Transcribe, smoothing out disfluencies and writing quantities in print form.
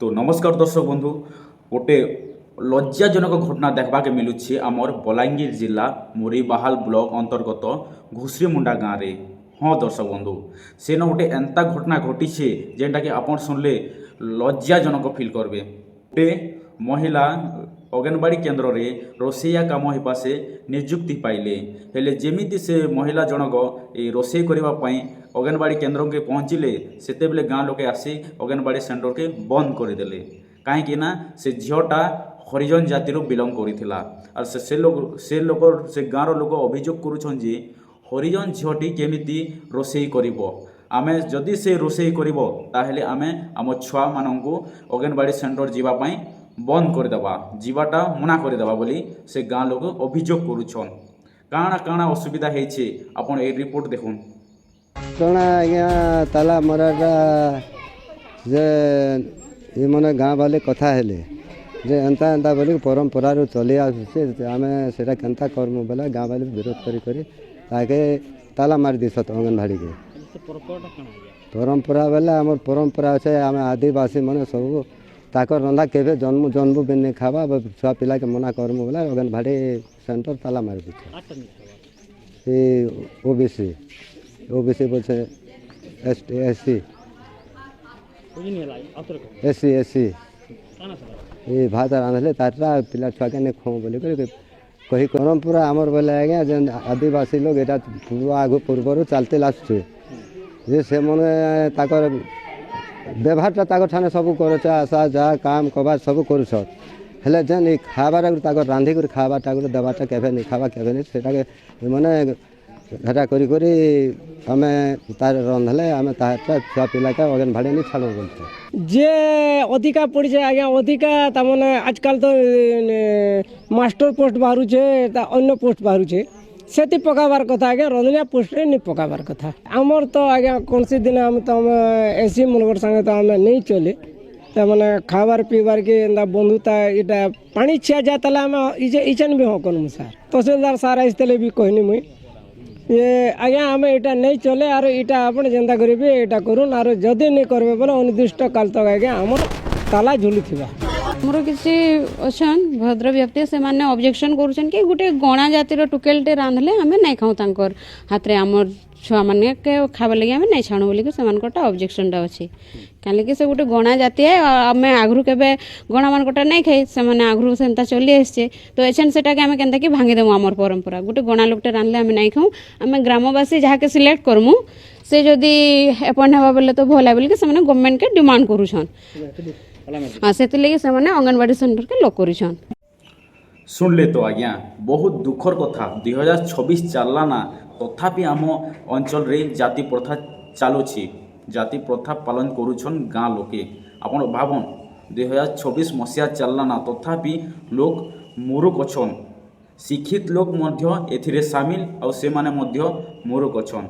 তো নমস্কার দর্শক বন্ধু, গোটে লজ্জাজনক ঘটনা দেখবাকে মিলুছে আমার বলাঙ্গীর জেলা মুরিবাহাল ব্লক অন্তর্গত ঘুষরিমুন্ডা গাঁরে। হ্যাঁ দর্শক বন্ধু, সেন গোটে এন্তা ঘটনা ঘটিছে যেটাকে আপনার শুনলে লজ্জাজনক ফিল করবে। গোটে মহিলা অঙ্গনবাড়ি কেন্দ্রে রোষেইয়া কাম হিপাশে নিযুক্তি পাইলে, ହେଲେ ଯେମିତି ସେ ମହିଳା ଜଣକ ଏ ରୋଷେଇ କରିବା ପାଇଁ ଅଙ୍ଗନବାଡ଼ି କେନ୍ଦ୍ରକେ ପହଞ୍ଚିଲେ, ସେତେବେଳେ ଗାଁ ଲୋକେ ଆସି ଅଙ୍ଗନବାଡ଼ି ସେଣ୍ଟରକେ ବନ୍ଦ କରିଦେଲେ। କାହିଁକି ନା ସେ ଝିଅଟା ହରିଜନ ଜାତିରୁ ବିଲଙ୍ଗ କରିଥିଲା। ଆଉ ସେ ଗାଁର ଲୋକ ଅଭିଯୋଗ କରୁଛନ୍ ଯେ ହରିଜନ ଝିଅଟି କେମିତି ରୋଷେଇ କରିବ, ଆମେ ଯଦି ସେ ରୋଷେଇ କରିବ ତାହେଲେ ଆମେ ଆମ ଛୁଆମାନଙ୍କୁ ଅଙ୍ଗନବାଡ଼ି ସେଣ୍ଟର ଯିବା ପାଇଁ ବନ୍ଦ କରିଦେବା, ଯିବାଟା ମନା କରିଦେବା ବୋଲି ସେ ଗାଁ ଲୋକ ଅଭିଯୋଗ କରୁଛନ୍। କାଣା କାଣା ଅସୁବିଧା ହେଇଛେ ଆପଣ এই রিপোর্ট দেখুন। କାଣା ଆଜ୍ଞା ତାଲା ମରାଟା ଯେ ଏମାନେ ଗାଁ ବାଲେ କଥା ହେଲେ ଯେ ଏନ୍ତା ଏନ୍ତା ବୋଲି ପରମ୍ପରାରୁ ଚଲି ଆସୁଛେ, ଆମେ ସେଇଟା କେନ୍ତା କର୍ମୁ ବେଲେ ଗାଁ ବାଲେ ବିରୋଧ କରି ତାକେ ତାଲା ମାରି ଦିସତ ଅଙ୍ଗନବାଡ଼ିକେ। ପରମ୍ପରା ବେଲେ ଆମର ପରମ୍ପରା ଅଛେ, ଆମେ ଆଦିବାସୀ ମାନେ ସବୁ ତାକର ରନ୍ଧା କେବେ ଜନ୍ମ ବି ନେଇ ଖାଇବା, ଛୁଆ ପିଲାକେ ମନା କର୍ମୁ ବେଲେ ଅଙ୍ଗନବାଡ଼ି ସେଣ୍ଟର ତାଲା ମାରି ଦିଛେ। ଏ ଓବିସି ବୋଲছে এসসি ଏ ଭାତ ରାନ୍ଧିଲେ ତାରଟା ପିଲା ଛୁଆକେ ନେଇ ଖୁଅ ବୋଲି କହି ପରମ୍ପରା ଆମର ବେଲେ ଆଜ୍ଞା ଯେନ୍ ଆଦିବାସୀ ଲୋକ ଏଇଟା ପୂର୍ବରୁ ଚାଲତେ ଆସୁଛେ ଯେ ସେମାନେ ତାଙ୍କର ବ୍ୟବହାରଟା ତାଙ୍କର ଠାନେ ସବୁ କରୁଛେ, ଆଶା ଯାହା କାମ କବାର ସବୁ କରୁଛ, ହେଲେ ଯେନ୍ ଇ ଖାଇବାଟା ତାଙ୍କର ରାନ୍ଧିକରି ଖାଇବାଟା ଦେବାଟା କେବେ ନେଇ ଖାଇବା କେବେ ନେଇ ସେଟାକେ ମାନେ ହେଟା କରି ଆମେ ତାର ରନ୍ଧଲେ ଆମେ ତାହାଟା ଛୁଆ ପିଲାକେ ଅଙ୍ଗନବାଡ଼ି ନେଇ ଛାଡ଼ୁ ବୋଲଛେ। যে অধিকা পড়ছে আজ্ঞা অধিকা তার আজকাল তো মাস্টর পোস্ট বাহুছে, তা অন্য পোস্ট বাহুছে, সেটি পকাবার কথা আজ্ঞা রন্ধনিয়া পোস্টরে নি পকাবার কথা। আমার তো আজ্ঞা কোনসি দিন আমি তো এসি মনকর সঙ্গে তো আমি নেই চলে, তা মানে খাবার পিবার কি বন্ধুতা এটা পানি ছিয়া যায় তাহলে আমি ইচান বি হ্যাঁ করমু স্যার। তহসিলদার স্যার আসলে বি কহিনি মুই আজ্ঞা আমি এটা নেই চলে, আর এটা আপনি যেন্তা করবে এটা করুন, আর যদি নেই করবে বলে অনির্দিষ্ট কাল তক আজ্ঞা আমার তালা ঝুলিথিবা। আমার কিছু অছন ভদ্র ব্যক্তি সে অবজেকশন করছেন কি গোটে গণা জাতির টুকেলটে রাঁধলে আমি নাই খাও তাঙ্কর হাতে আমার ছুয়া মানে খাবার লাগে আমি নাই ছাড়ু বলি সেমানকরটা অবজেকশনটা আছে। কালিকি সে গোটে গণা জাতি আমি আঘরু কেবে গণা মানকটা নাই খাই, সেমানে আঘরু সেন্তা চলি আসছে, তো এছেন সেটাকে আমি কেনতা কি ভাঙি দেবো আমার পরম্পরা। গোটে গণা লোকটা রাঁধলে আমি নাই খাও, আমি গ্রামবাসী যাহাকে সিলেক্ট করমু সে যদি এপয়েন্ট হবা বলে তো ভলা বলি সেমানে গভর্নমেন্টকে ডিমান্ড করুছন, ସେଥିଲାଗି ସେମାନେ ଅଙ୍ଗନବାଡ଼ି ସେଣ୍ଟରକେ ଲକ୍ କରିଛନ୍। শুনলে তো আজ্ঞা বহুত দুঃখর কথা। 2026 চাললা না, তথাপি আম অঞ্চলরে জাতি প্রথা চালুছি, জাতি প্রথা পালন করুছন গাঁ লোকে। আপন ভাবন 2026 মସିହା চাললা না, তথাপি লোক মূর্খ অছন, শিক্ষিত লোক মধ্য এথিরে সামিল, আর সেমানে মধ্য মূর্খ অছন।